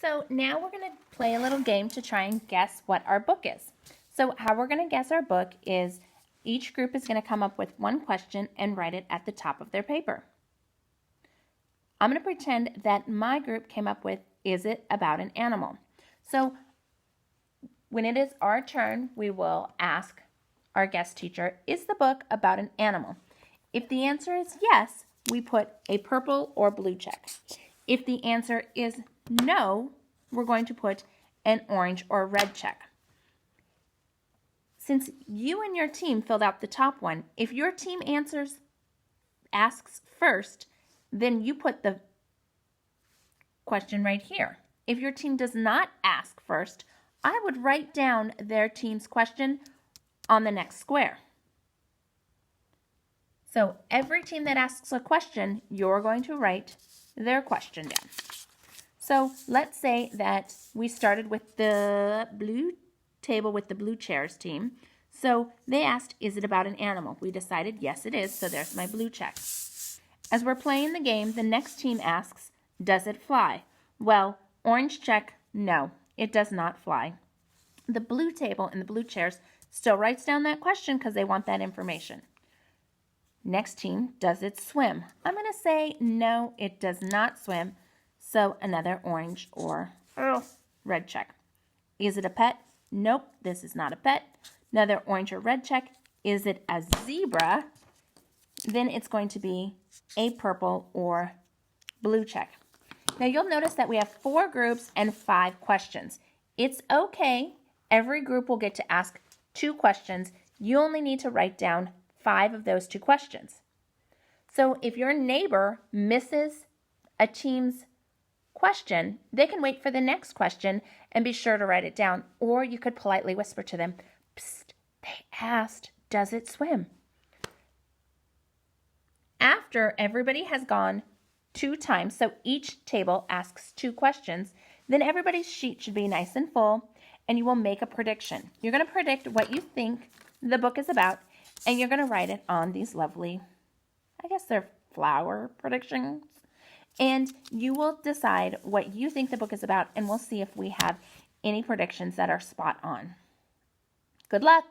So now we're going to play a little game to try and guess what our book is. So how we're going to guess our book is each group is going to come up with one question and write it at the top of their paper. I'm going to pretend that my group came up with, is it about an animal? So when it is our turn, we will ask our guest teacher, is the book about an animal? If the answer is yes, we put a purple or blue check. If the answer is no, we're going to put an orange or red check. Since you and your team filled out the top one, if your team asks first, then you put the question right here. If your team does not ask first, I would write down their team's question on the next square. So every team that asks a question, you're going to write their question down. So let's say that we started with the blue table with the blue chairs team. So they asked, is it about an animal? We decided, yes, it is, so there's my blue check. As we're playing the game, the next team asks, does it fly? Well, orange check, no, it does not fly. The blue table and the blue chairs still writes down that question because they want that information. Next team, does it swim? I'm going to say, no, it does not swim. So another orange or red check. Is it a pet? Nope, this is not a pet. Another orange or red check. Is it a zebra? Then it's going to be a purple or blue check. Now you'll notice that we have 4 groups and 5 questions. It's okay. Every group will get to ask 2 questions. You only need to write down 5 of those 2 questions. So if your neighbor misses a team's question, they can wait for the next question and be sure to write it down. Or you could politely whisper to them, psst, they asked, does it swim? After everybody has gone 2 times, so each table asks 2 questions, then everybody's sheet should be nice and full, and you will make a prediction. You're going to predict what you think the book is about, and you're going to write it on these lovely, I guess they're flower predictions. And you will decide what you think the book is about, and we'll see if we have any predictions that are spot on. Good luck!